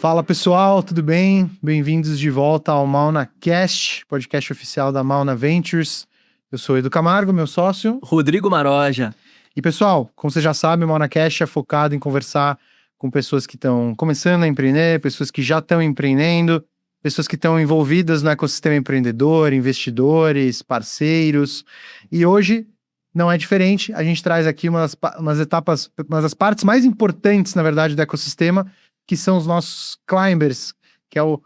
Fala pessoal, tudo bem? Bem-vindos de volta ao MaunaCast, podcast oficial da Mauna Ventures. Eu sou Edu Camargo, meu sócio. Rodrigo Maroja. E pessoal, como você já sabe, o MaunaCast é focado em conversar com pessoas que estão começando a empreender, pessoas que já estão empreendendo, pessoas que estão envolvidas no ecossistema empreendedor, investidores, parceiros. E hoje não é diferente, a gente traz aqui umas etapas, uma das partes mais importantes, na verdade, do ecossistema, que são os nossos climbers, que é o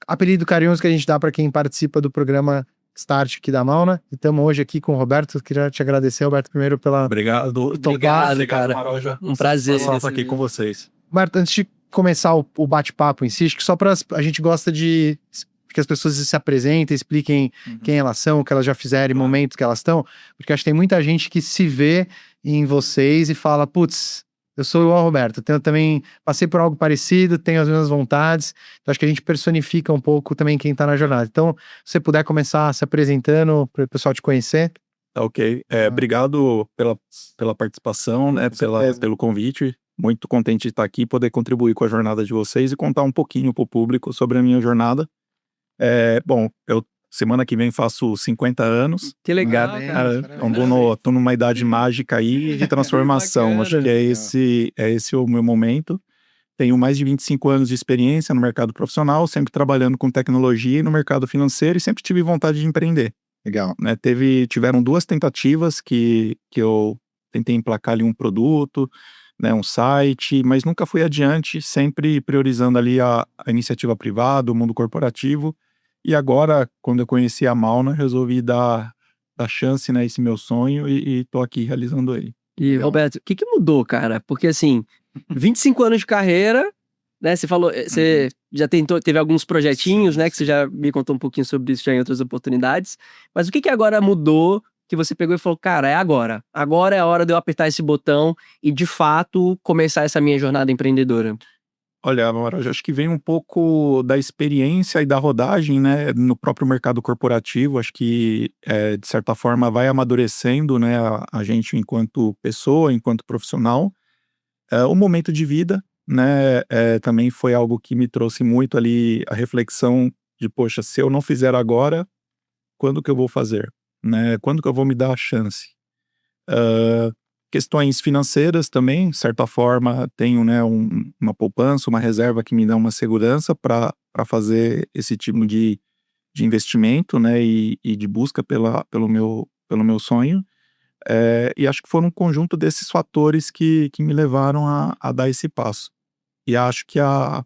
apelido carinhoso que a gente dá para quem participa do programa Start aqui da Mauna. E estamos hoje aqui com o Roberto. Queria te agradecer, Roberto, primeiro pela... Obrigado, cara. Maroja. Um prazer estar aqui com vocês. Roberto, antes de começar o bate-papo em si, acho que só para a gente gosta de que as pessoas se apresentem, expliquem quem elas são, o que elas já fizeram, em momentos que elas estão, porque acho que tem muita gente que se vê em vocês e fala, putz, eu sou igual ao Roberto, eu também passei por algo parecido, tenho as mesmas vontades, então acho que a gente personifica um pouco também quem tá na jornada. Então, se você puder começar se apresentando para o pessoal te conhecer. Tá ok. Obrigado pela participação, né, pelo convite. Muito contente de estar aqui e poder contribuir com a jornada de vocês e contar um pouquinho para o público sobre a minha jornada. Bom, eu semana que vem faço 50 anos. Que legal, cara. Então tô numa idade mágica aí de transformação. Acho que é esse o meu momento. Tenho mais de 25 anos de experiência no mercado profissional, sempre trabalhando com tecnologia e no mercado financeiro e sempre tive vontade de empreender. Legal. Né? Tiveram 2 tentativas que eu tentei emplacar ali um produto, né, um site, mas nunca fui adiante, sempre priorizando ali a iniciativa privada, o mundo corporativo. E agora, quando eu conheci a Mauna, resolvi dar chance, né, esse meu sonho e tô aqui realizando ele. E, Legal. Roberto, o que mudou, cara? Porque, assim, 25 anos de carreira, né? Você falou, você já teve alguns projetinhos, né? Que você já me contou um pouquinho sobre isso já em outras oportunidades. Mas o que agora mudou que você pegou e falou, cara, é agora. Agora é a hora de eu apertar esse botão e, de fato, começar essa minha jornada empreendedora? Olha, Maroja, acho que vem um pouco da experiência e da rodagem, né, no próprio mercado corporativo. Acho que, de certa forma, vai amadurecendo, né, a gente enquanto pessoa, enquanto profissional. O momento de vida, né, também foi algo que me trouxe muito ali a reflexão de, poxa, se eu não fizer agora, quando que eu vou fazer? Né? Quando que eu vou me dar a chance? Questões financeiras também, de certa forma, tenho, né, uma poupança, uma reserva que me dá uma segurança para fazer esse tipo de investimento, né, e de busca pelo meu sonho. E acho que foram um conjunto desses fatores que me levaram a dar esse passo. E acho que a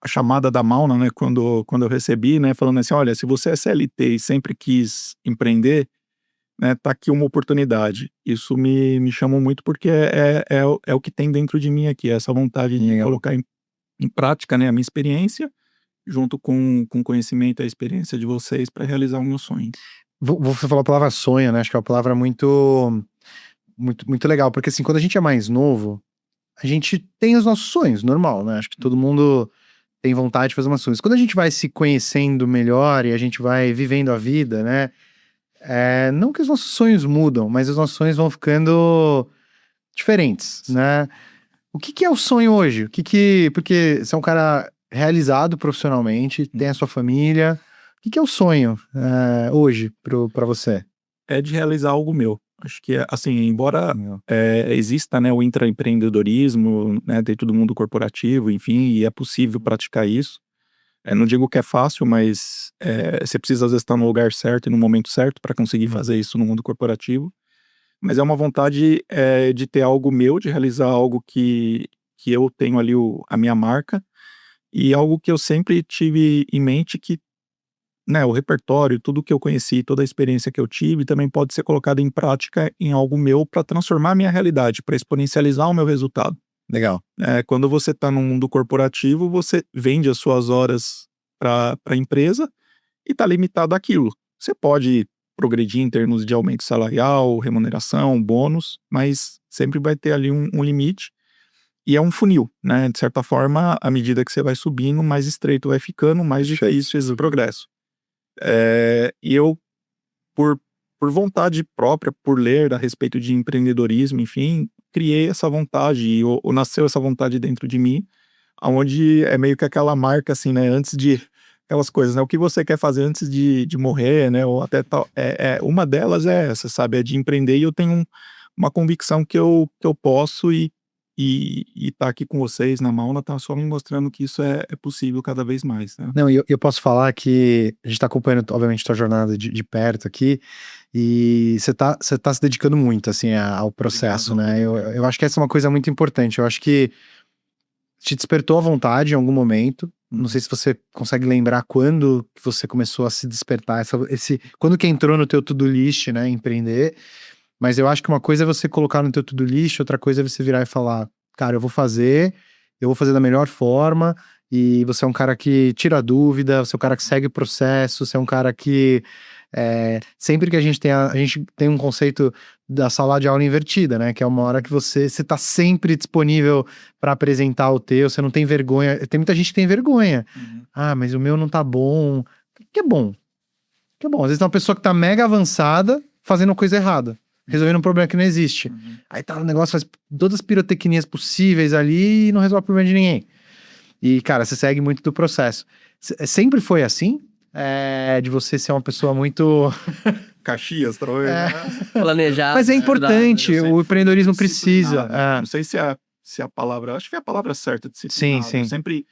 chamada da Mauna, né, quando eu recebi, né, falando assim, olha, se você é CLT e sempre quis empreender, né, tá aqui uma oportunidade. Isso me chamou muito porque é o que tem dentro de mim aqui, essa vontade de colocar em prática, né, a minha experiência, junto com o conhecimento e a experiência de vocês para realizar o meu sonho. Você falou a palavra sonho, né? Acho que é uma palavra muito, muito, muito legal, porque assim, quando a gente é mais novo, a gente tem os nossos sonhos, normal, né? Acho que todo mundo tem vontade de fazer umas coisas. Quando a gente vai se conhecendo melhor e a gente vai vivendo a vida, né? Não que os nossos sonhos mudam, mas os nossos sonhos vão ficando diferentes, né? O que é o sonho hoje? Porque você é um cara realizado profissionalmente, tem a sua família. O que é o sonho hoje para você? É de realizar algo meu. Acho que, assim, embora exista, né, o intraempreendedorismo, né, dentro do mundo corporativo, enfim, e é possível praticar isso. Não digo que é fácil, mas você precisa, às vezes, estar no lugar certo e no momento certo para conseguir fazer isso no mundo corporativo. Mas é uma vontade de ter algo meu, de realizar algo que eu tenho ali a minha marca, e algo que eu sempre tive em mente que, né, o repertório, tudo que eu conheci, toda a experiência que eu tive, também pode ser colocada em prática em algo meu para transformar a minha realidade, para exponencializar o meu resultado. Legal. Quando você está no mundo corporativo, você vende as suas horas para a empresa e está limitado àquilo. Você pode progredir em termos de aumento salarial, remuneração, bônus, mas sempre vai ter ali um limite. E é um funil, né? De certa forma, à medida que você vai subindo, mais estreito vai ficando, mais difícil esse progresso. E eu, por vontade própria, por ler a respeito de empreendedorismo, enfim, criei essa vontade, ou nasceu essa vontade dentro de mim, onde é meio que aquela marca, assim, né? Antes de aquelas coisas, né? O que você quer fazer antes de morrer, né? Ou até tal. Uma delas é essa, sabe? É de empreender, e eu tenho uma convicção que eu posso, e tá aqui com vocês na Mauna, tá só me mostrando que isso é possível cada vez mais, né? Não, e eu posso falar que a gente tá acompanhando, obviamente, tua jornada de perto aqui, e você tá se dedicando muito, assim, ao processo, Obrigado, né? obrigado. Eu acho que essa é uma coisa muito importante. Eu acho que te despertou a vontade em algum momento. Não sei se você consegue lembrar quando que você começou a se despertar, quando que entrou no teu to-do list, né, empreender. Mas eu acho que uma coisa é você colocar no teu to-do list, outra coisa é você virar e falar, cara, eu vou fazer da melhor forma, e você é um cara que tira dúvida, você é um cara que segue o processo, você é um cara que sempre que a gente tem um conceito da sala de aula invertida, né? Que é uma hora que você tá sempre disponível para apresentar o teu, você não tem vergonha. Tem muita gente que tem vergonha. Ah, mas o meu não tá bom. Que é bom. Que é bom. Às vezes tem uma pessoa que tá mega avançada fazendo coisa errada, resolvendo um problema que não existe. Aí tá o negócio, faz todas as pirotecnias possíveis ali e não resolve o problema de ninguém. E, cara, você segue muito do processo. Sempre foi assim? De você ser uma pessoa muito... Caxias, talvez, né? Planejado. Mas é importante, eu o empreendedorismo disciplinado, precisa. né? Não sei se é a palavra... Acho que é a palavra certa, disciplinado. Sim. Eu sempre...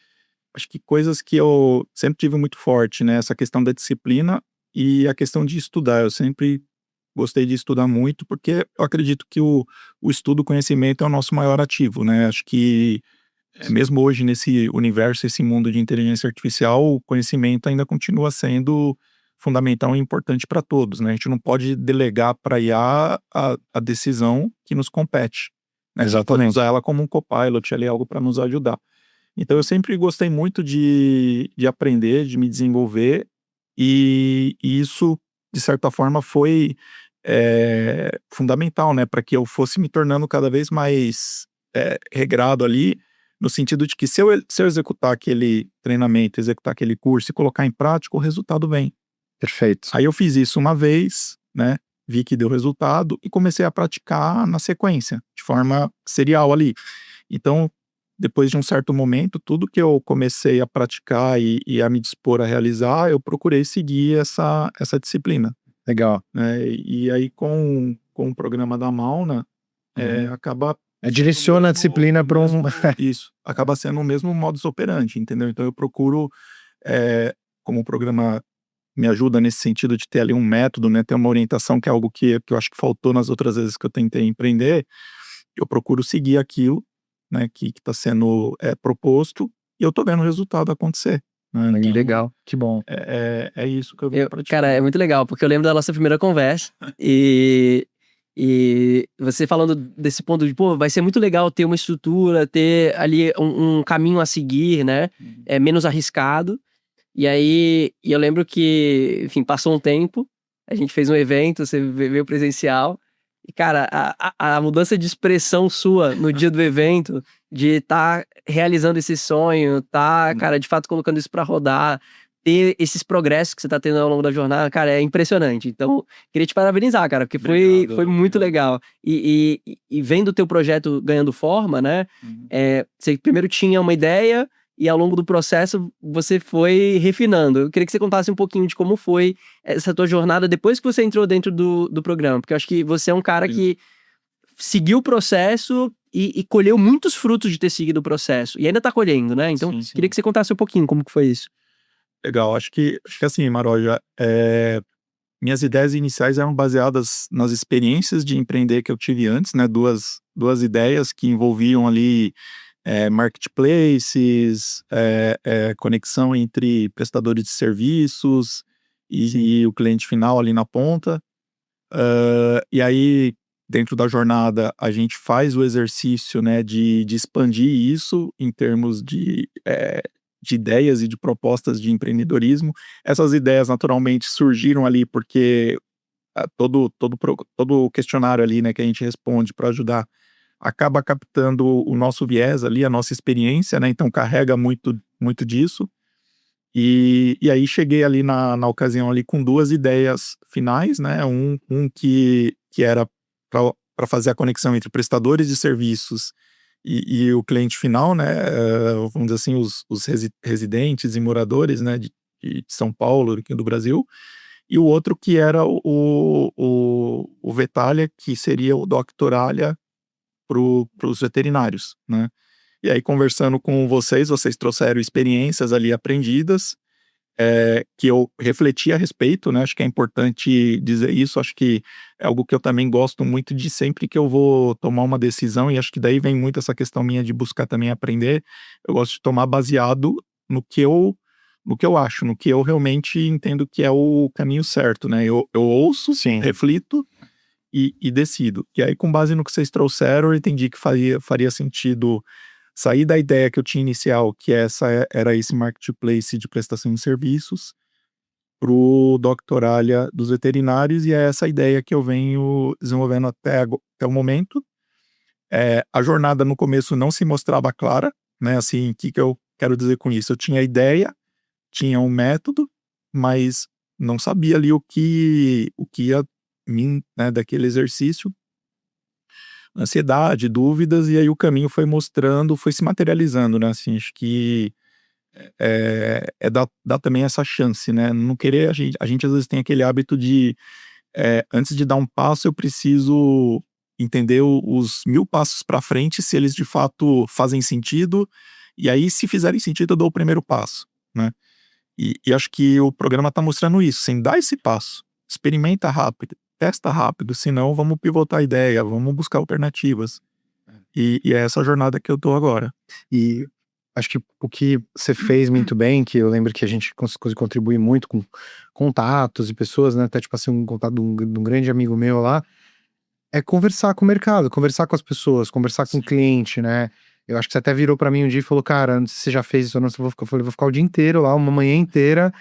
Acho que coisas que eu sempre tive muito forte, né? Essa questão da disciplina e a questão de estudar. Eu sempre gostei de estudar muito, porque eu acredito que o estudo, o conhecimento é o nosso maior ativo, né? Acho que mesmo hoje nesse universo, esse mundo de inteligência artificial, o conhecimento ainda continua sendo fundamental e importante para todos, né? A gente não pode delegar para a IA a decisão que nos compete, né? A gente pode usar ela como um copilot ali, algo para nos ajudar. Então eu sempre gostei muito de aprender, de me desenvolver, e isso, de certa forma, foi fundamental, né? Para que eu fosse me tornando cada vez mais regrado ali, no sentido de que se eu executar aquele treinamento, executar aquele curso e colocar em prática, o resultado vem. Perfeito. Aí eu fiz isso uma vez, né? Vi que deu resultado e comecei a praticar na sequência, de forma serial ali. Então, depois de um certo momento, tudo que eu comecei a praticar e a me dispor a realizar, eu procurei seguir essa disciplina. Legal. Né? E aí, com o programa da Mauna, acaba... direciona a disciplina para um... Isso, acaba sendo o mesmo modus operandi, entendeu? Então eu procuro, como o programa me ajuda nesse sentido de ter ali um método, né? Ter uma orientação, que é algo que eu acho que faltou nas outras vezes que eu tentei empreender. Eu procuro seguir aquilo, né, que está sendo proposto, e eu tô vendo o resultado acontecer. Né? Então, Legal, que bom. É isso que eu vou praticar. Cara, é muito legal, porque eu lembro da nossa primeira conversa e você falando desse ponto de, pô, vai ser muito legal ter uma estrutura, ter ali um caminho a seguir, né? É menos arriscado. E aí, eu lembro que, enfim, passou um tempo, a gente fez um evento, você veio presencial, e, cara, a mudança de expressão sua no dia do evento, de estar realizando esse sonho, cara, de fato colocando isso pra rodar, ter esses progressos que você tá tendo ao longo da jornada, cara, é impressionante. Então, queria te parabenizar, cara, porque foi muito legal. E vendo o teu projeto ganhando forma, né? Você primeiro tinha uma ideia e ao longo do processo você foi refinando. Eu queria que você contasse um pouquinho de como foi essa tua jornada depois que você entrou dentro do programa, porque eu acho que você é um cara que seguiu o processo e colheu muitos frutos de ter seguido o processo. E ainda tá colhendo, né? Então, queria que você contasse um pouquinho como que foi isso. Legal, acho que assim, Maroja, minhas ideias iniciais eram baseadas nas experiências de empreender que eu tive antes, né? Duas ideias que envolviam ali marketplaces, conexão entre prestadores de serviços e o cliente final ali na ponta. E aí, dentro da jornada, a gente faz o exercício, né, de expandir isso em termos de ideias e de propostas de empreendedorismo. Essas ideias, naturalmente, surgiram ali porque todo o questionário ali, né, que a gente responde para ajudar, acaba captando o nosso viés ali, a nossa experiência, né, então carrega muito, muito disso. E aí cheguei ali na ocasião ali com duas ideias finais, né, um que era para fazer a conexão entre prestadores de serviços e o cliente final, né, vamos dizer assim, os residentes e moradores, né, de São Paulo, aqui do Brasil, e o outro que era o Vetalia, que seria o Doctoralia para os veterinários, né. E aí, conversando com vocês trouxeram experiências ali aprendidas, que eu refleti a respeito, né? Acho que é importante dizer isso. Acho que é algo que eu também gosto muito de sempre que eu vou tomar uma decisão, e acho que daí vem muito essa questão minha de buscar também aprender. Eu gosto de tomar baseado no que eu acho, no que eu realmente entendo que é o caminho certo, né? Eu ouço, Sim. reflito e decido. E aí, com base no que vocês trouxeram, eu entendi que faria sentido sair da ideia que eu tinha inicial, que era esse marketplace de prestação de serviços, pro Doctoralia dos veterinários, e é essa ideia que eu venho desenvolvendo até o momento. A jornada no começo não se mostrava clara, né? Assim, o que eu quero dizer com isso? Eu tinha ideia, tinha um método, mas não sabia ali o que ia vir, né, daquele exercício. Ansiedade, dúvidas, e aí o caminho foi mostrando, foi se materializando, né, assim, acho que dar também essa chance, né, não querer, a gente às vezes tem aquele hábito de, antes de dar um passo eu preciso entender os 1000 passos para frente, se eles de fato fazem sentido, e aí se fizerem sentido eu dou o primeiro passo, né. E acho que o programa está mostrando isso, sem dar esse passo, experimenta rápido, testa rápido, senão vamos pivotar a ideia, vamos buscar alternativas. E é essa jornada que eu tô agora. E acho que o que você fez muito bem, que eu lembro que a gente conseguiu contribuir muito com contatos e pessoas, né? Até tipo assim, um contato de um grande amigo meu lá, é conversar com o mercado, conversar com as pessoas, conversar com o cliente, né? Eu acho que você até virou pra mim um dia e falou, cara, não sei se você já fez isso ou não, eu falei, vou ficar o dia inteiro lá, uma manhã inteira,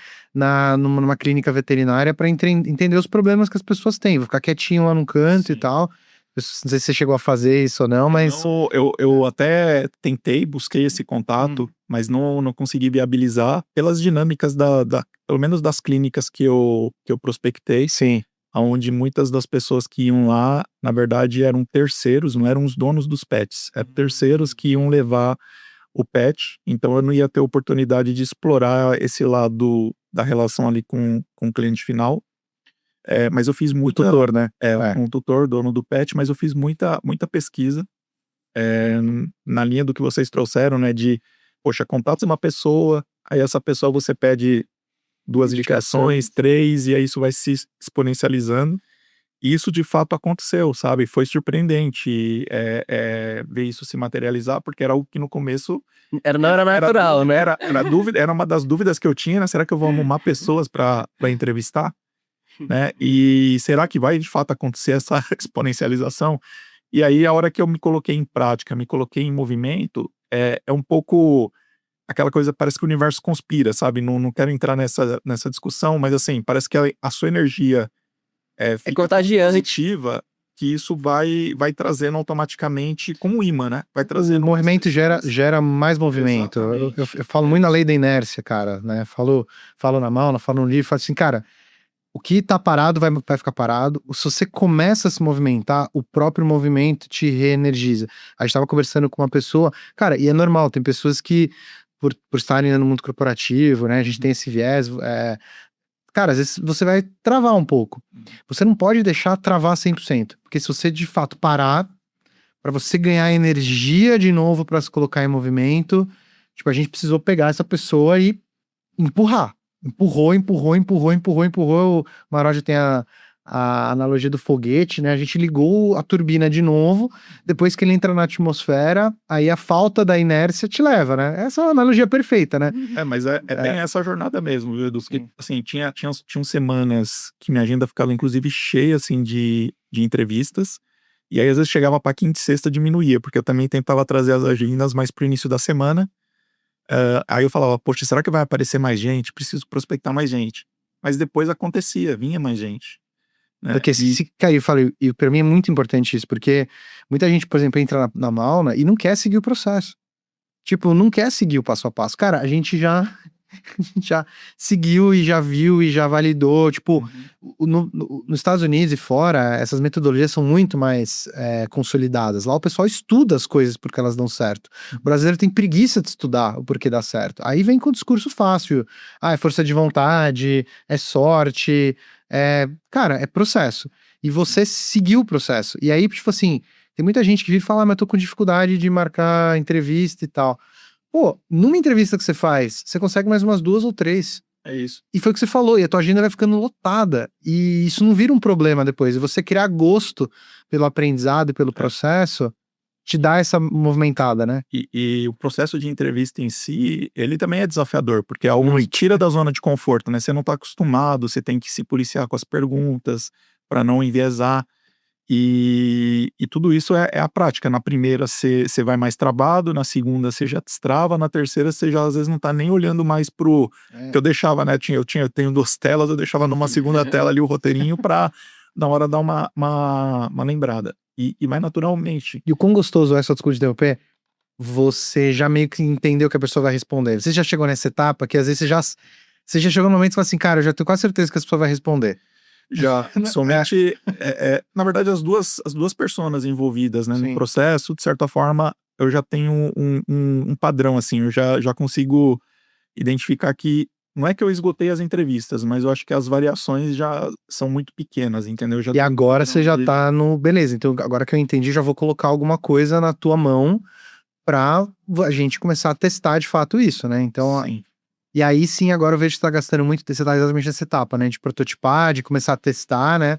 numa clínica veterinária pra entender os problemas que as pessoas têm. Vou ficar quietinho lá num canto e tal. Não sei se você chegou a fazer isso ou não, mas... Não, eu até tentei, busquei esse contato, mas não consegui viabilizar pelas dinâmicas pelo menos das clínicas que eu prospectei. Sim. Onde muitas das pessoas que iam lá, na verdade, eram terceiros, não eram os donos dos pets, eram terceiros que iam levar o pet, então eu não ia ter oportunidade de explorar esse lado da relação ali com o cliente final. Mas eu fiz muita... O tutor, né? Um tutor, dono do pet, mas eu fiz muita pesquisa, na linha do que vocês trouxeram, né, de, poxa, contatos uma pessoa, aí essa pessoa você pede 2 indicações, 3, e aí isso vai se exponencializando. E isso de fato aconteceu, sabe? Foi surpreendente ver isso se materializar, porque era algo que no começo... Não era natural, né? Era dúvida, era uma das dúvidas que eu tinha, né? Será que eu vou arrumar pessoas para entrevistar? Né? E será que vai de fato acontecer essa exponencialização? E aí a hora que eu me coloquei em prática, me coloquei em movimento, é um pouco... aquela coisa, parece que o universo conspira, sabe? Não quero entrar nessa discussão, mas assim, parece que a sua energia fica contagiante, positiva, que isso vai trazendo automaticamente como imã, né? Vai trazendo... O movimento gera mais movimento. Eu falo muito na lei da inércia, cara, né? Falo na Mauna, falo no livro, falo assim, cara, o que tá parado vai ficar parado. Se você começa a se movimentar, o próprio movimento te reenergiza. A gente tava conversando com uma pessoa, cara, e é normal, tem pessoas que por estarem no mundo corporativo, né? A gente tem esse viés. Cara, às vezes você vai travar um pouco. Você não pode deixar travar 100%. Porque se você de fato parar, para você ganhar energia de novo para se colocar em movimento, tipo, a gente precisou pegar essa pessoa e empurrar. Empurrou. O Marodi tem a analogia do foguete, né? A gente ligou a turbina de novo, depois que ele entra na atmosfera, aí a falta da inércia te leva, né? Essa é a analogia perfeita, né? Mas bem essa jornada mesmo, viu, Edu? Porque, assim, tinham semanas que minha agenda ficava, inclusive, cheia, assim, de entrevistas, e aí, às vezes, chegava pra quinta e sexta, diminuía, porque eu também tentava trazer as agendas mais pro início da semana. Aí eu falava, poxa, será que vai aparecer mais gente? Preciso prospectar mais gente. Mas depois acontecia, vinha mais gente. Porque se cair, eu falei, e pra mim é muito importante isso, porque muita gente, por exemplo, entra na Mauna e não quer seguir o processo. Tipo, não quer seguir o passo a passo. Cara, a gente já a gente já seguiu e já viu e já validou. Tipo, nos Estados Unidos e fora, essas metodologias são muito mais consolidadas. Lá o pessoal estuda as coisas porque elas dão certo. O brasileiro tem preguiça de estudar o porquê dá certo. Aí vem com o discurso fácil. É força de vontade, é sorte, cara, é processo. E você seguiu o processo. E aí, tipo assim, tem muita gente que vira e fala, mas eu tô com dificuldade de marcar entrevista e tal. Pô, numa entrevista que você faz, você consegue mais umas 2 ou 3. É isso. E foi o que você falou, e a tua agenda vai ficando lotada. E isso não vira um problema depois. E você criar gosto pelo aprendizado e pelo processo, te dá essa movimentada, né? E o processo de entrevista em si, ele também é desafiador, porque é algo que tira da zona de conforto, né? Você não tá acostumado, você tem que se policiar com as perguntas para não enviesar. E tudo isso é a prática. Na primeira você vai mais travado, na segunda você já destrava, na terceira você já às vezes não tá nem olhando mais pro... Que eu deixava, né? Eu tenho 2 telas, eu deixava numa segunda tela ali o roteirinho pra na hora dar uma lembrada. E mais naturalmente. E o quão gostoso é só discurso de DLP, você já meio que entendeu que a pessoa vai responder. Você já chegou nessa etapa que às vezes você já chegou no momento e fala assim, cara, eu já tenho quase certeza que a pessoa vai responder. Já, somente, na verdade, as duas personas envolvidas, né, no processo, de certa forma, eu já tenho um padrão, assim, eu já consigo identificar que, não é que eu esgotei as entrevistas, mas eu acho que as variações já são muito pequenas, entendeu? E agora você já tá no... Beleza, então agora que eu entendi, já vou colocar alguma coisa na tua mão pra a gente começar a testar de fato isso, né? Então... Sim. E aí sim, agora eu vejo que você tá gastando muito, você tá exatamente nessa etapa, né? De prototipar, de começar a testar, né?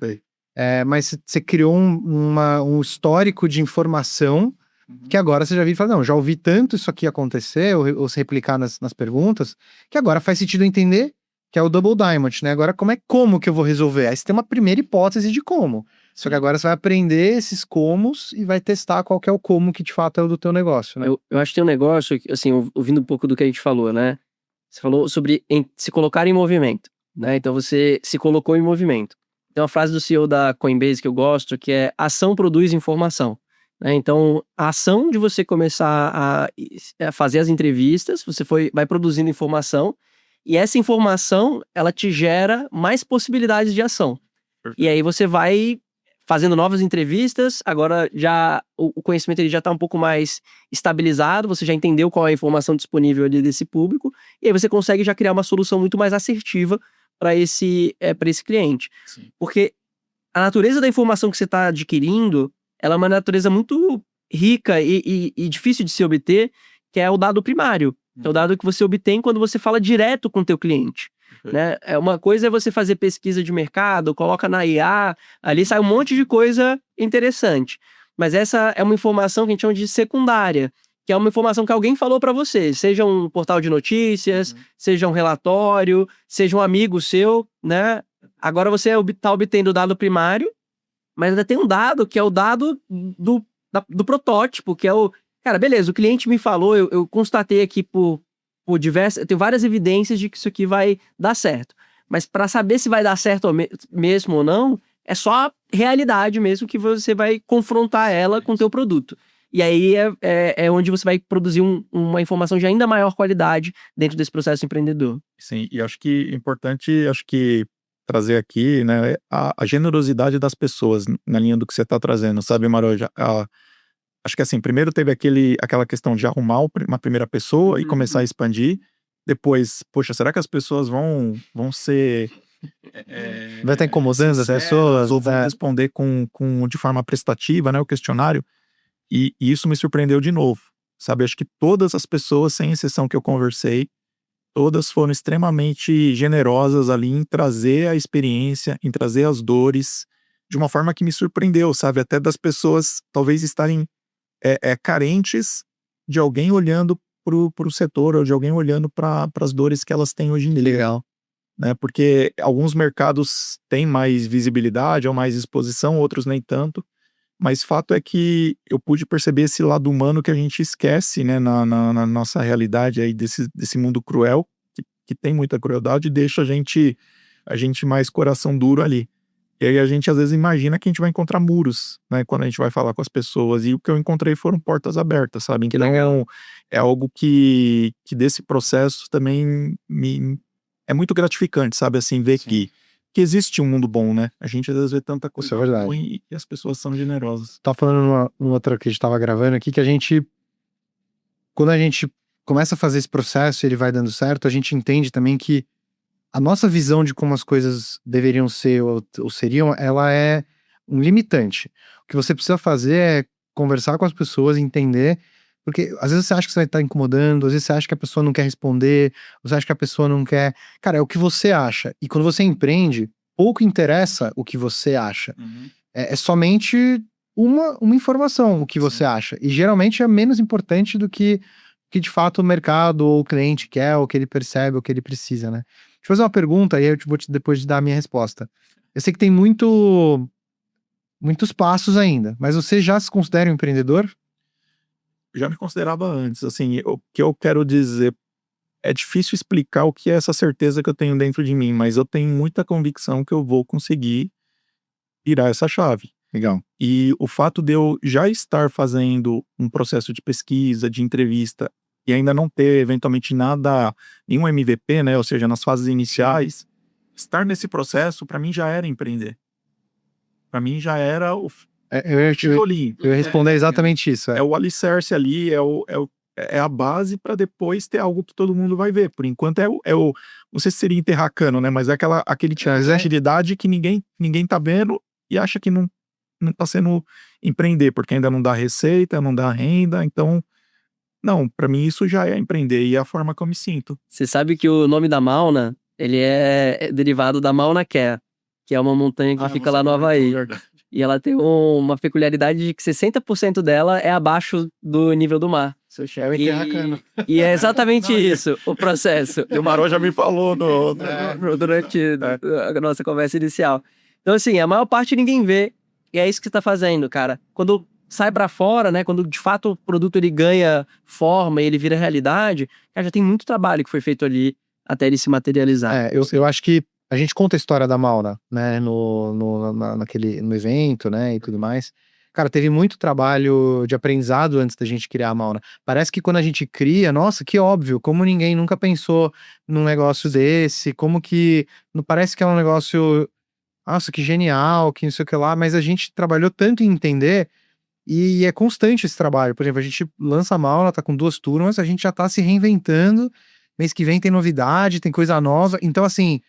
Mas você criou um histórico de informação que agora você já viu e fala, não, já ouvi tanto isso aqui acontecer, ou se replicar nas perguntas, que agora faz sentido entender, que é o Double Diamond, né? Agora, como que eu vou resolver? Aí você tem uma primeira hipótese de como. Só que agora você vai aprender esses comos e vai testar qual que é o como que de fato é o do teu negócio, né? Eu acho que tem um negócio, assim, ouvindo um pouco do que a gente falou, né? Você falou sobre se colocar em movimento, né? Então você se colocou em movimento. Tem uma frase do CEO da Coinbase que eu gosto, que é ação produz informação, né? Então a ação de você começar a fazer as entrevistas, vai produzindo informação e essa informação, ela te gera mais possibilidades de ação. E aí você vai fazendo novas entrevistas, agora já o conhecimento ele já está um pouco mais estabilizado, você já entendeu qual é a informação disponível ali desse público, e aí você consegue já criar uma solução muito mais assertiva para esse cliente. Sim. Porque a natureza da informação que você está adquirindo, ela é uma natureza muito rica e difícil de se obter, que é o dado primário. É o dado que você obtém quando você fala direto com o teu cliente. Né? Uma coisa é você fazer pesquisa de mercado, coloca na IA, ali sai um monte de coisa interessante. Mas essa é uma informação que a gente chama de secundária, que é uma informação que alguém falou para você, seja um portal de notícias, seja um relatório, seja um amigo seu, né? Agora você está obtendo o dado primário, mas ainda tem um dado que é o dado do protótipo, que é o... Cara, beleza, o cliente me falou, eu constatei aqui por diversas... Eu tenho várias evidências de que isso aqui vai dar certo. Mas para saber se vai dar certo mesmo ou não, é só a realidade mesmo que você vai confrontar ela com o teu produto. E aí é onde você vai produzir uma informação de ainda maior qualidade dentro desse processo empreendedor. Sim, e acho que é importante, trazer aqui, né, a generosidade das pessoas na linha do que você está trazendo, sabe, Maroja? Acho que assim, primeiro teve aquela questão de arrumar uma primeira pessoa e começar a expandir. Depois, poxa, será que as pessoas vão ser... vai estar incomodando as pessoas? Ou vão responder de forma prestativa, né, o questionário. E isso me surpreendeu de novo, sabe? Acho que todas as pessoas, sem exceção que eu conversei, todas foram extremamente generosas ali em trazer a experiência, em trazer as dores, de uma forma que me surpreendeu, sabe? Até das pessoas talvez estarem carentes de alguém olhando pro setor, ou de alguém olhando para as dores que elas têm hoje em dia. Legal. Né? Porque alguns mercados têm mais visibilidade ou mais exposição, outros nem tanto. Mas fato é que eu pude perceber esse lado humano que a gente esquece, né, na nossa realidade aí desse mundo cruel, que tem muita crueldade, e deixa a gente mais coração duro ali. E aí a gente às vezes imagina que a gente vai encontrar muros, né, quando a gente vai falar com as pessoas. E o que eu encontrei foram portas abertas, sabe? Que Então legal. é algo que desse processo também é muito gratificante, sabe? Assim, ver que existe um mundo bom, né? A gente às vezes vê tanta coisa Isso é verdade. ruim e as pessoas são generosas. Tava falando numa outra que a gente tava gravando aqui, que quando a gente começa a fazer esse processo e ele vai dando certo, a gente entende também que a nossa visão de como as coisas deveriam ser ou seriam, ela é um limitante. O que você precisa fazer é conversar com as pessoas, entender, porque às vezes você acha que você vai estar incomodando, às vezes você acha que a pessoa não quer responder, você acha que a pessoa não quer. Cara, é o que você acha. E quando você empreende, pouco interessa o que você acha. É somente uma informação, o que você acha. E geralmente é menos importante do que de fato o mercado ou o cliente quer, ou o que ele percebe, ou o que ele precisa, né? Deixa eu fazer uma pergunta, aí eu vou depois de dar a minha resposta. Eu sei que tem muitos passos ainda, mas você já se considera um empreendedor? Já me considerava antes, assim, o que eu quero dizer, é difícil explicar o que é essa certeza que eu tenho dentro de mim, mas eu tenho muita convicção que eu vou conseguir virar essa chave. Legal. E o fato de eu já estar fazendo um processo de pesquisa, de entrevista, e ainda não ter eventualmente nenhum MVP, né, ou seja, nas fases iniciais, estar nesse processo, para mim já era empreender. Para mim já era o tijolinho. Eu ia responder exatamente isso. É o alicerce ali, é a base para depois ter algo que todo mundo vai ver. Por enquanto não sei se seria enterrar cano, né? Mas é aquele tipo de utilidade que ninguém tá vendo e acha que não tá sendo empreender, porque ainda não dá receita, não dá renda. Então, não, para mim isso já é empreender e é a forma que eu me sinto. Você sabe que o nome da Mauna, ele é derivado da Mauna Kea, que é uma montanha que fica lá no Havaí. E ela tem uma peculiaridade de que 60% dela é abaixo do nível do mar. Seu Shell enterra cano. E é exatamente isso, o processo. E o Marô já me falou Durante a nossa conversa inicial. Então, assim, a maior parte ninguém vê. E é isso que você tá fazendo, cara. Quando sai pra fora, né? Quando de fato o produto ele ganha forma e ele vira realidade, cara, já tem muito trabalho que foi feito ali até ele se materializar. Eu acho que a gente conta a história da Mauna, né, no evento, né, e tudo mais. Cara, teve muito trabalho de aprendizado antes da gente criar a Mauna. Parece que quando a gente cria, nossa, que óbvio, como ninguém nunca pensou num negócio desse, como que não parece que é um negócio, nossa, que genial, que não sei o que lá, mas a gente trabalhou tanto em entender e é constante esse trabalho. Por exemplo, a gente lança a Mauna, tá com 2 turmas, a gente já tá se reinventando. Mês que vem tem novidade, tem coisa nova. Então, assim,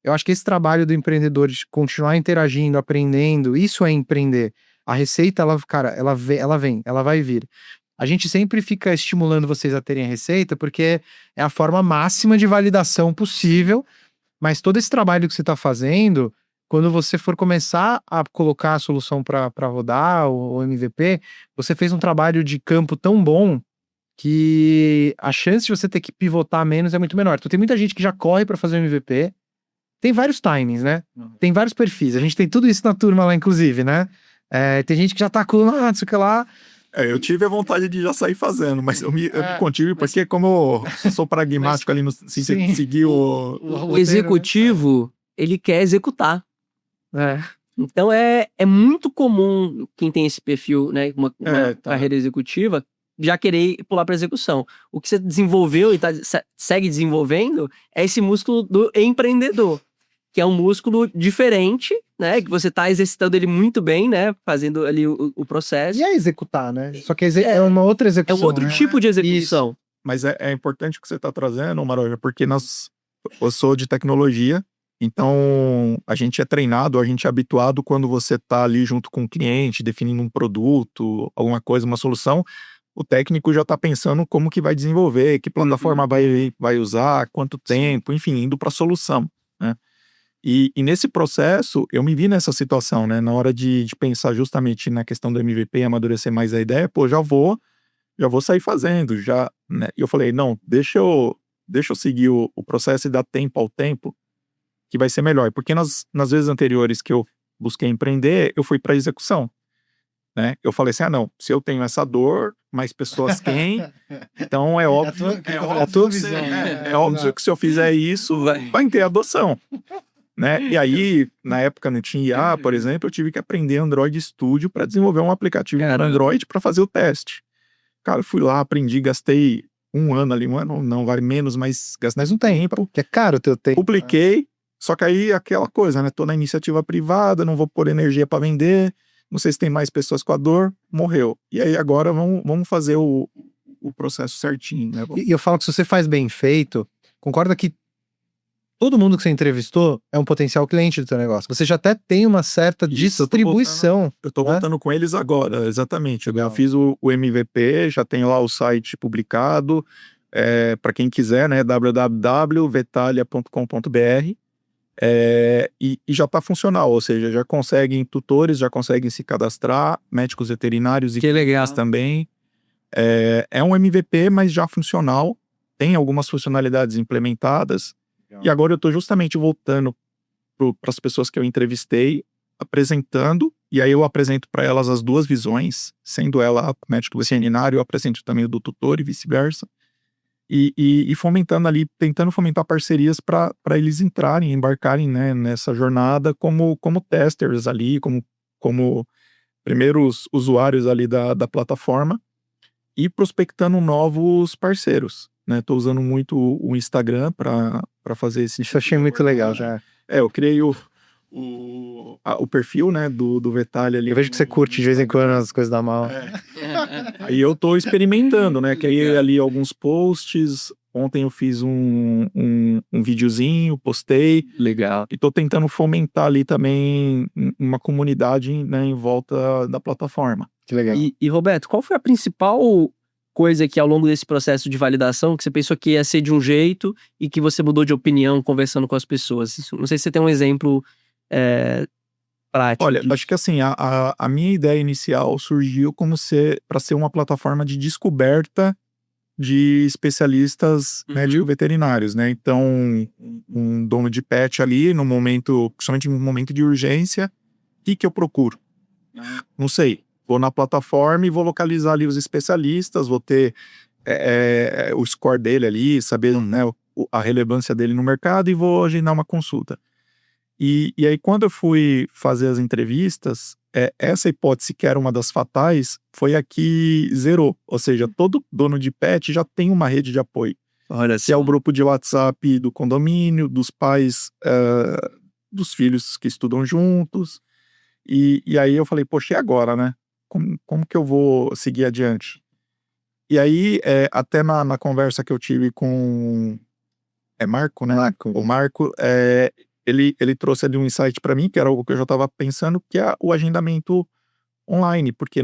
eu acho que esse trabalho do empreendedor de continuar interagindo, aprendendo, isso é empreender. A receita, cara, ela vem, ela vai vir. A gente sempre fica estimulando vocês a terem a receita, porque é a forma máxima de validação possível, mas todo esse trabalho que você está fazendo, quando você for começar a colocar a solução para rodar, o MVP, você fez um trabalho de campo tão bom que a chance de você ter que pivotar menos é muito menor. Então tem muita gente que já corre para fazer o MVP. Tem vários timings, né? Tem vários perfis. A gente tem tudo isso na turma lá, inclusive, né? Tem gente que já tá com, não sei o que lá. Eu tive a vontade de já sair fazendo, mas eu me contive, porque como eu sou pragmático ali no seguir o executivo, ele quer executar. Então é muito comum quem tem esse perfil, né? Uma carreira executiva, já querer pular para execução. O que você desenvolveu e segue desenvolvendo é esse músculo do empreendedor, que é um músculo diferente, né? Que você tá exercitando ele muito bem, né? Fazendo ali o processo. E é executar, né? Só que é uma outra execução. É um outro tipo de execução. Isso. Mas é importante o que você tá trazendo, Maroja, porque eu sou de tecnologia, então a gente é treinado, a gente é habituado quando você tá ali junto com o cliente, definindo um produto, alguma coisa, uma solução, o técnico já tá pensando como que vai desenvolver, que plataforma vai usar, quanto tempo, enfim, indo para a solução, né? E nesse processo, eu me vi nessa situação, né? Na hora de pensar justamente na questão do MVP, amadurecer mais a ideia, já vou sair fazendo, já, né? E eu falei, não, deixa eu seguir o processo e dar tempo ao tempo, que vai ser melhor. Porque nas vezes anteriores que eu busquei empreender, eu fui para execução, né? Eu falei assim, não, se eu tenho essa dor, mais pessoas têm, então é óbvio. É a tua visão. É óbvio que se eu fizer isso, vai ter adoção. né? E aí, na época não tinha IA, por exemplo, eu tive que aprender Android Studio para desenvolver um aplicativo para Android para fazer o teste. Cara, eu fui lá, aprendi, gastei um ano ali, não vale menos, mas gastei Mas não tem, tempo. que é caro o teu tempo. Publiquei, só que aí aquela coisa, né? Tô na iniciativa privada, não vou pôr energia para vender, não sei se tem mais pessoas com a dor, morreu. E aí agora vamos fazer o processo certinho, né? E eu falo que se você faz bem feito, concorda que todo mundo que você entrevistou é um potencial cliente do teu negócio. Você já até tem uma certa Isso, distribuição. Eu tô né? voltando com eles agora, exatamente. Eu Legal. fiz o MVP, já tenho lá o site publicado. Para quem quiser, né? www.vetalia.com.br. E já está funcional, ou seja, já conseguem tutores, já conseguem se cadastrar, médicos veterinários e Que legal. clínicas também. É um MVP, mas já funcional. Tem algumas funcionalidades implementadas. Legal. E agora eu estou justamente voltando para as pessoas que eu entrevistei, apresentando, e aí eu apresento para elas as duas visões, sendo ela médico veterinário, eu apresento também o do tutor e vice-versa. E fomentando ali, tentando fomentar parcerias para eles embarcarem, né, nessa jornada como testers ali, como primeiros usuários ali da plataforma e prospectando novos parceiros, né? Tô usando muito o Instagram para fazer esse... Isso eu achei muito legal já. Eu criei o perfil, né, do Vetalia ali. Eu vejo que você curte de vez em quando as coisas da mal. Aí eu tô experimentando, né? Criei ali alguns posts. Ontem eu fiz um videozinho, postei. Legal. E tô tentando fomentar ali também uma comunidade, né, em volta da plataforma. Que legal. E Roberto, qual foi a principal coisa que ao longo desse processo de validação que você pensou que ia ser de um jeito e que você mudou de opinião conversando com as pessoas? Não sei se você tem um exemplo prático. Olha, acho que assim, a minha ideia inicial surgiu para ser uma plataforma de descoberta de especialistas médico-veterinários, né? Então, um dono de pet ali, no momento, principalmente no momento de urgência, o que eu procuro? Não sei. Vou na plataforma e vou localizar ali os especialistas, vou ter o score dele ali, saber, né, a relevância dele no mercado e vou agendar uma consulta. E aí, quando eu fui fazer as entrevistas, essa hipótese, que era uma das fatais, foi a que zerou. Ou seja, todo dono de pet já tem uma rede de apoio. Olha Que é o só. grupo de WhatsApp do condomínio, dos pais, dos filhos que estudam juntos. E aí eu falei, poxa, e agora, né? Como que eu vou seguir adiante? E aí, até na conversa que eu tive com... Marco, né? O Marco... Ele trouxe ali um insight para mim, que era algo que eu já estava pensando, que é o agendamento online, porque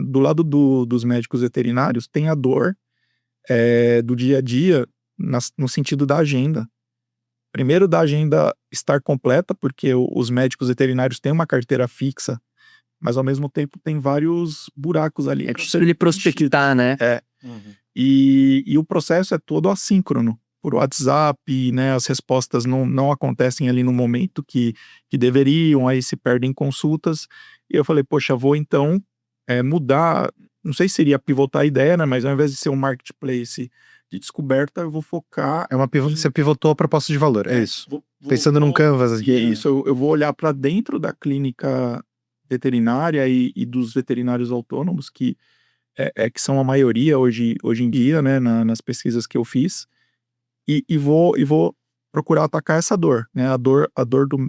do lado dos médicos veterinários tem a dor do dia a dia no sentido da agenda. Primeiro, da agenda estar completa, porque os médicos veterinários têm uma carteira fixa, mas ao mesmo tempo tem vários buracos ali. É difícil ele prospectar, né? E o processo é todo assíncrono. Por WhatsApp, né, as respostas não acontecem ali no momento que deveriam, aí se perdem consultas. E eu falei, poxa, vou então mudar, não sei se seria pivotar a ideia, né, mas ao invés de ser um marketplace de descoberta, eu vou focar... Você pivotou a proposta de valor, é isso. Pensando num canvas aqui. Isso, eu vou olhar para dentro da clínica veterinária e dos veterinários autônomos, que são a maioria hoje em dia, né, nas pesquisas que eu fiz. E vou procurar atacar essa dor, né? A dor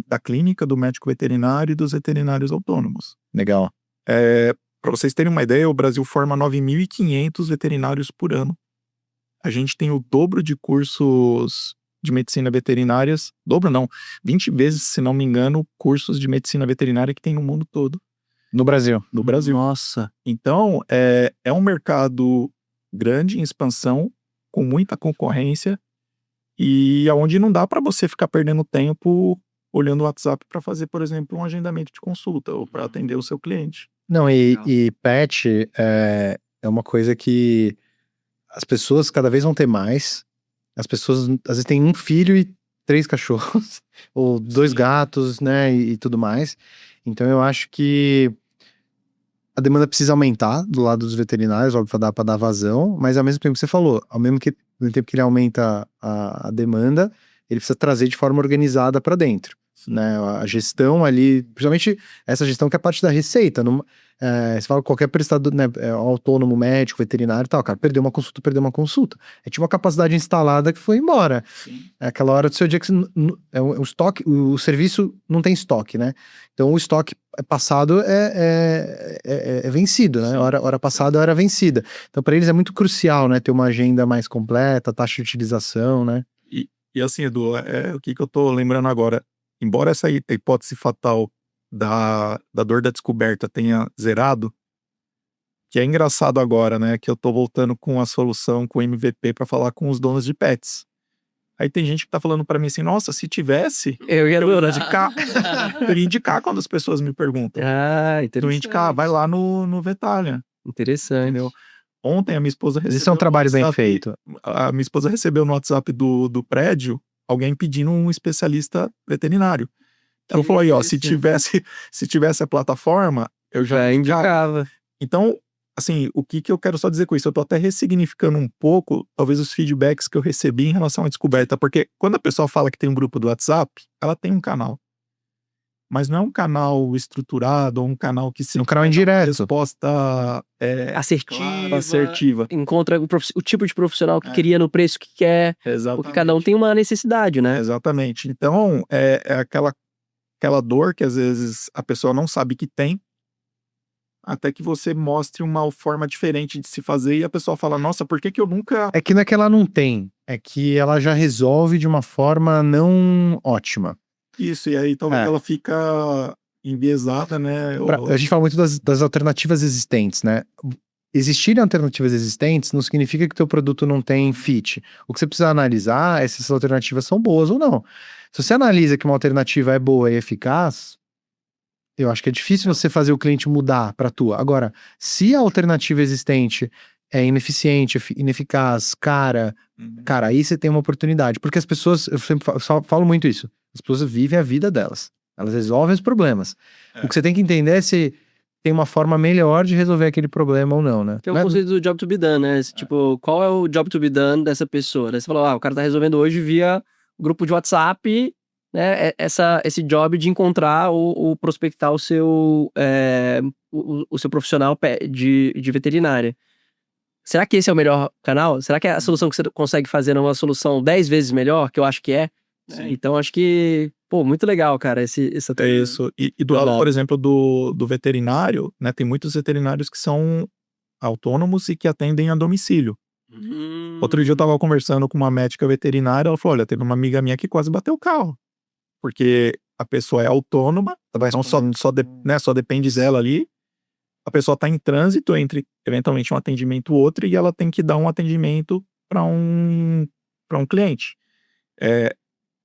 da clínica, do médico veterinário e dos veterinários autônomos. Legal. Para vocês terem uma ideia, o Brasil forma 9.500 veterinários por ano. A gente tem o dobro de cursos de medicina veterinárias, 20 vezes, se não me engano, cursos de medicina veterinária que tem no mundo todo. No Brasil. No Brasil. Nossa. Então, é um mercado grande, em expansão, com muita concorrência, e aonde não dá para você ficar perdendo tempo olhando o WhatsApp para fazer, por exemplo, um agendamento de consulta ou para atender o seu cliente. Não, e pet é uma coisa que as pessoas cada vez vão ter mais. As pessoas, às vezes, têm um filho e 3 cachorros, ou 2 gatos, né, e tudo mais. Então, eu acho que a demanda precisa aumentar do lado dos veterinários, óbvio, para dar vazão, mas ao mesmo tempo que você falou, ao mesmo tempo que ele aumenta a demanda, ele precisa trazer de forma organizada para dentro. né? A gestão ali, principalmente essa gestão que é a parte da receita. Você fala qualquer prestador, né? Autônomo, médico, veterinário e tal, cara, perdeu uma consulta, perdeu uma consulta. Tinha uma capacidade instalada que foi embora. Sim. É aquela hora do seu dia que o estoque, o serviço não tem estoque, né? Então o estoque passado é vencido, né? Hora passada, hora vencida. Então para eles é muito crucial, né? Ter uma agenda mais completa, taxa de utilização, né? E assim, Edu, o que eu tô lembrando agora, embora essa hipótese fatal da dor da descoberta tenha zerado, que é engraçado agora, né, que eu tô voltando com a solução, com o MVP para falar com os donos de pets. Aí tem gente que tá falando para mim assim, nossa, se tivesse, Eu ia eu ia indicar, eu ia indicar quando as pessoas me perguntam. Ah, Eu ia interessante. indicar, vai lá no Vetalia, Interessante. entendeu? Ontem a minha esposa recebeu Esse é um trabalho bem feito. A minha esposa recebeu no WhatsApp do prédio alguém pedindo um especialista veterinário. Ela falou aí, ó, se tivesse a plataforma, eu já indicava. Então, assim, o que eu quero só dizer com isso? Eu tô até ressignificando um pouco, talvez, os feedbacks que eu recebi em relação à descoberta, porque quando a pessoa fala que tem um grupo do WhatsApp, ela tem um canal. Mas não é um canal estruturado, ou um canal que se... Um canal indireto. Resposta assertiva. Encontra o tipo de profissional que queria no preço que quer. Exatamente. Porque cada um tem uma necessidade, né? Exatamente. Então, é aquela dor que às vezes a pessoa não sabe que tem, até que você mostre uma forma diferente de se fazer e a pessoa fala, nossa, por que eu nunca... É que não é que ela não tem, é que ela já resolve de uma forma não ótima. Isso, e aí talvez ela fica enviesada, né? A gente fala muito das alternativas existentes, né? Existirem alternativas existentes não significa que o teu produto não tem fit. O que você precisa analisar é se essas alternativas são boas ou não. Se você analisa que uma alternativa é boa e eficaz, eu acho que é difícil você fazer o cliente mudar para a tua. Agora, se a alternativa existente é ineficiente, ineficaz, cara, aí você tem uma oportunidade. Porque as pessoas, eu sempre falo muito isso, as pessoas vivem a vida delas. Elas resolvem os problemas. O que você tem que entender é se tem uma forma melhor de resolver aquele problema ou não, né? Que é o conceito do job to be done, né? Tipo, qual é o job to be done dessa pessoa? Daí você falou, o cara tá resolvendo hoje via grupo de WhatsApp, né? Esse job de encontrar ou prospectar o seu profissional de veterinária. Será que esse é o melhor canal? Será que a solução que você consegue fazer é uma solução 10 vezes melhor? Que eu acho que é. Sim. Então, acho que, muito legal, cara, essa É isso. E do lado, por exemplo, do veterinário, né? Tem muitos veterinários que são autônomos e que atendem a domicílio. Outro dia eu tava conversando com uma médica veterinária, ela falou, olha, teve uma amiga minha que quase bateu o carro. Porque a pessoa é autônoma, então só depende dela ali. A pessoa tá em trânsito entre, eventualmente, um atendimento ou outro, e ela tem que dar um atendimento para um cliente.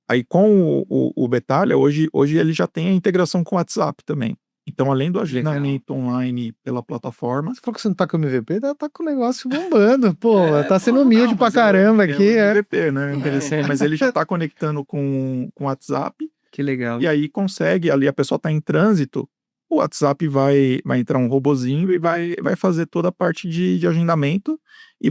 Aí com o Vetalia, hoje ele já tem a integração com o WhatsApp também. Então, além do agendamento online pela plataforma... Você falou que você não tá com o MVP, tá com o negócio bombando. Pô, tá sendo humilde pra caramba aqui. É o MVP, né? Interessante. Mas ele já tá conectando com o WhatsApp. Que legal. E aí consegue, ali a pessoa tá em trânsito, o WhatsApp vai entrar um robozinho e vai fazer toda a parte de agendamento e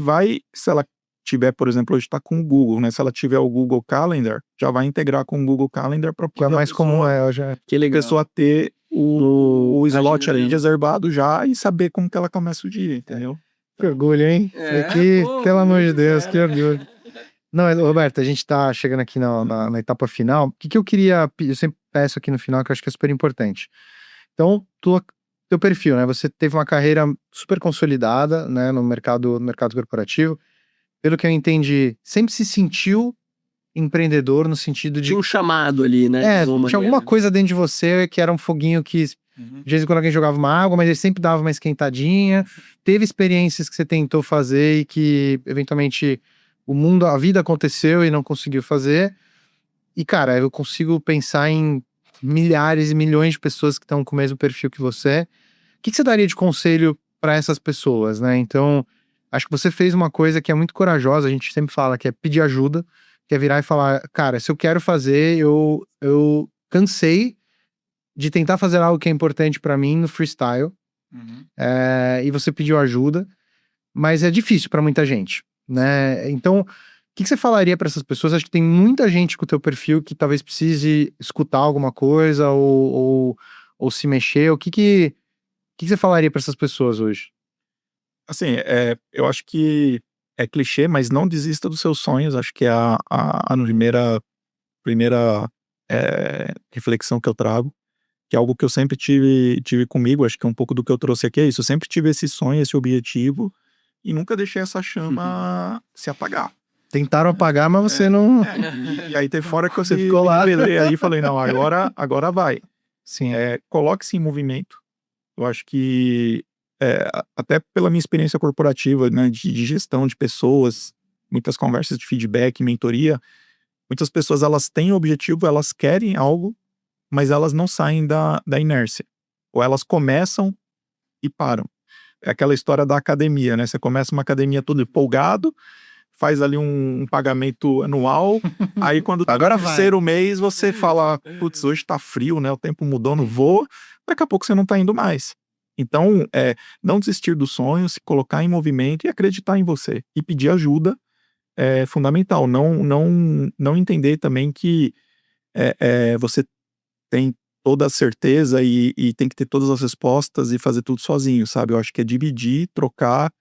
se ela tiver, por exemplo, hoje tá com o Google, né? Se ela tiver o Google Calendar, já vai integrar com o Google Calendar para é mais comum, hoje. Que legal. A pessoa ter o slot ali reservado já e saber como que ela começa o dia, entendeu? Que orgulho, hein? Pelo amor de Deus, que orgulho. Não, Roberto, a gente tá chegando aqui na etapa final. O que eu queria, eu sempre peço aqui no final, que eu acho que é super importante. Então, teu perfil, né? Você teve uma carreira super consolidada, né, no mercado corporativo. Pelo que eu entendi, sempre se sentiu empreendedor no sentido de... Tinha um chamado ali, né? Tinha alguma coisa dentro de você que era um foguinho que... De vez em quando alguém jogava uma água, mas ele sempre dava uma esquentadinha. Teve experiências que você tentou fazer e que, eventualmente, a vida aconteceu e não conseguiu fazer. E, cara, eu consigo pensar em milhares e milhões de pessoas que estão com o mesmo perfil que você. O que você daria de conselho para essas pessoas, né? Então, acho que você fez uma coisa que é muito corajosa, a gente sempre fala, que é pedir ajuda, que é virar e falar, cara, se eu quero fazer, eu cansei de tentar fazer algo que é importante para mim no freestyle, e você pediu ajuda, mas é difícil para muita gente, né? Então, que você falaria para essas pessoas? Acho que tem muita gente com o teu perfil que talvez precise escutar alguma coisa ou se mexer. O que você falaria para essas pessoas hoje? Assim, eu acho que é clichê, mas não desista dos seus sonhos. Acho que é a primeira reflexão que eu trago, que é algo que eu sempre tive comigo. Acho que um pouco do que eu trouxe aqui é isso. Eu sempre tive esse sonho, esse objetivo, e nunca deixei essa chama se apagar. Tentaram apagar, mas você não... E aí teve fora que Você eu ficou lá. rebelei aí e falei, não, agora vai. Sim. Coloque-se em movimento. Eu acho que, até pela minha experiência corporativa, né, de gestão de pessoas, muitas conversas de feedback, mentoria, muitas pessoas, elas têm objetivo, elas querem algo, mas elas não saem da inércia. Ou elas começam e param. É aquela história da academia, né? Você começa uma academia todo empolgado, faz ali um pagamento anual, aí quando Agora no terceiro mês você fala, putz, hoje tá frio, né? O tempo mudou, não vou. Daqui a pouco você não tá indo mais. Então, não desistir do sonho, se colocar em movimento e acreditar em você. E pedir ajuda é fundamental. Não entender também que você tem toda a certeza e tem que ter todas as respostas e fazer tudo sozinho, sabe? Eu acho que é dividir, trocar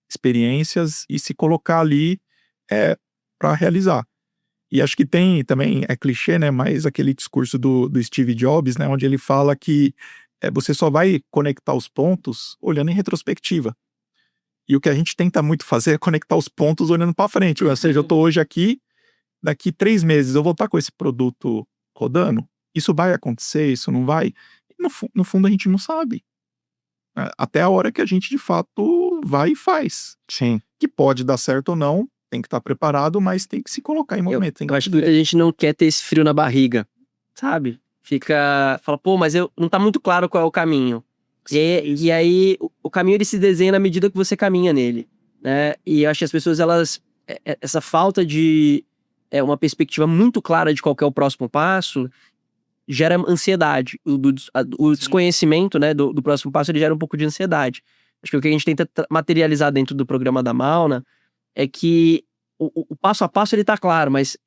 experiências e se colocar ali para realizar. E acho que tem também, é clichê, né? Mas aquele discurso do Steve Jobs, né? Onde ele fala que você só vai conectar os pontos olhando em retrospectiva. E o que a gente tenta muito fazer é conectar os pontos olhando para frente. Ou seja, eu estou hoje aqui, daqui 3 meses eu vou estar com esse produto rodando. Isso vai acontecer, isso não vai? No fundo a gente não sabe. Até a hora que a gente de fato vai e faz. Sim. Que pode dar certo ou não, tem que estar preparado, mas tem que se colocar em movimento. Eu acho que a gente não quer ter esse frio na barriga, sabe? Fala, pô, mas não tá muito claro qual é o caminho. E aí, o caminho ele se desenha na medida que você caminha nele, né? E eu acho que as pessoas, essa falta de uma perspectiva muito clara de qual que é o próximo passo, gera ansiedade. O desconhecimento, né, do próximo passo, ele gera um pouco de ansiedade. Acho que o que a gente tenta materializar dentro do programa da Mauna é que o passo a passo ele tá claro, mas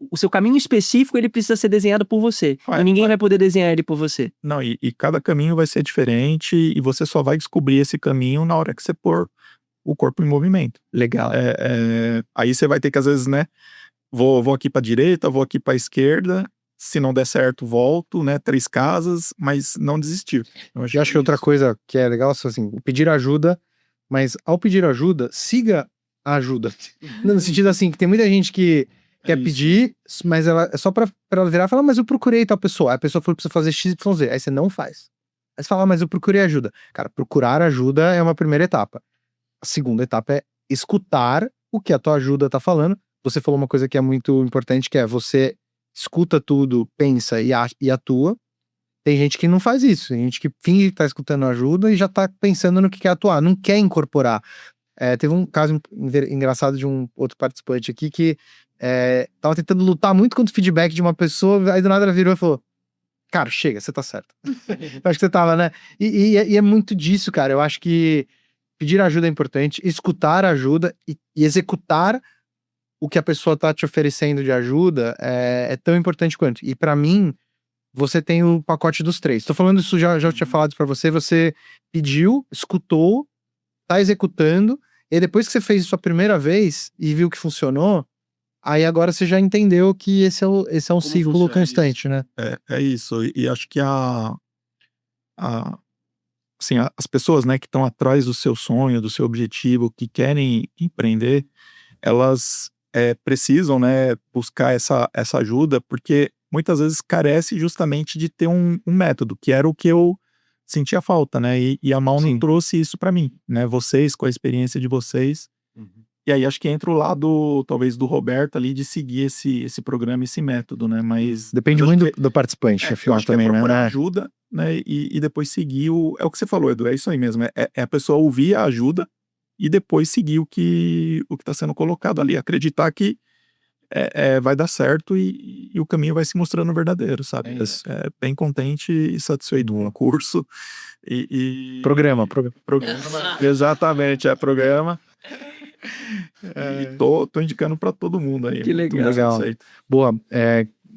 o seu caminho específico ele precisa ser desenhado por você. E ninguém vai poder desenhar ele por você. Não, e cada caminho vai ser diferente e você só vai descobrir esse caminho na hora que você pôr o corpo em movimento. Legal. Aí você vai ter que, às vezes, né, vou aqui pra direita, vou aqui pra esquerda, se não der certo, volto, né, 3 casas, mas não desistir. Eu acho que outra coisa que é legal, assim, pedir ajuda, mas ao pedir ajuda, siga a ajuda. No sentido assim, que tem muita gente que quer pedir, mas ela é só pra ela virar e falar, mas eu procurei tal pessoa. Aí a pessoa falou pra você fazer X, Y, Z. Aí você não faz. Aí você fala, mas eu procurei ajuda. Cara, procurar ajuda é uma primeira etapa. A segunda etapa é escutar o que a tua ajuda tá falando. Você falou uma coisa que é muito importante, que é você escuta tudo, pensa e atua. Tem gente que não faz isso. Tem gente que finge que tá escutando ajuda e já tá pensando no que quer atuar, não quer incorporar. Teve um caso engraçado de um outro participante aqui que tava tentando lutar muito contra o feedback de uma pessoa, aí do nada ela virou e falou, cara, chega, você tá certo. Eu acho que você tava, né? E é muito disso, cara. Eu acho que pedir ajuda é importante, escutar ajuda e executar o que a pessoa tá te oferecendo de ajuda é tão importante quanto. E pra mim, você tem o pacote dos 3. Tô falando isso, já tinha falado pra você pediu, escutou, tá executando, e depois que você fez isso a primeira vez e viu que funcionou, aí agora você já entendeu que esse é um ciclo constante, né? É isso. E acho que assim, as pessoas, né, que estão atrás do seu sonho, do seu objetivo, que querem empreender, elas precisam, né, buscar essa ajuda, porque muitas vezes carece justamente de ter um método, que era o que eu sentia falta, né? E a Mauna trouxe isso pra mim, né? Vocês, com a experiência de vocês. E aí acho que entra o lado, talvez, do Roberto ali, de seguir esse programa, esse método, né? Mas depende muito do participante, afinal, também, né? Ajuda, né? E depois seguir é o que você falou, Edu, é isso aí mesmo. É a pessoa ouvir a ajuda e depois seguir o que tá sendo colocado ali. Acreditar que vai dar certo e o caminho vai se mostrando verdadeiro, sabe? Bem contente e satisfeito com o curso. Programa. Exatamente, programa. E tô indicando para todo mundo aí. Que Muito legal. bom isso aí. Boa.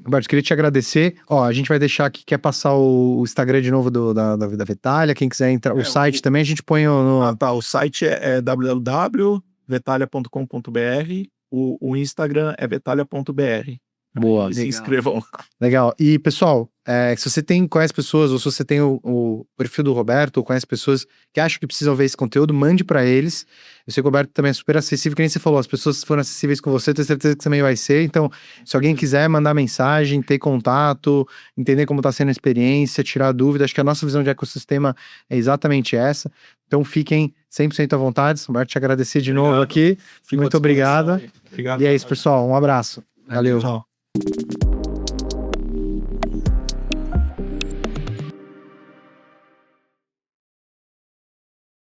Roberto, queria te agradecer. Ó, a gente vai deixar aqui, quer passar o Instagram de novo da Vetalia, quem quiser entrar, o site também, a gente põe no... Tá, o site é www.vetalia.com.br, o Instagram é vetalia.br. Boa. E se Legal. inscrevam. Legal. E, pessoal, se você conhece pessoas, ou se você tem o perfil do Roberto, ou conhece pessoas que acham que precisam ver esse conteúdo, mande pra eles. Eu sei que o Roberto também é super acessível, que nem você falou, as pessoas foram acessíveis com você, tenho certeza que também vai ser. Então, se alguém quiser mandar mensagem, ter contato, entender como tá sendo a experiência, tirar dúvida, acho que a nossa visão de ecossistema é exatamente essa. Então, fiquem 100% à vontade. Roberto, te agradecer de novo aqui. Fico à Muito obrigado. disposição aí. Obrigado. E é isso, pessoal. Um abraço. Valeu. Tchau.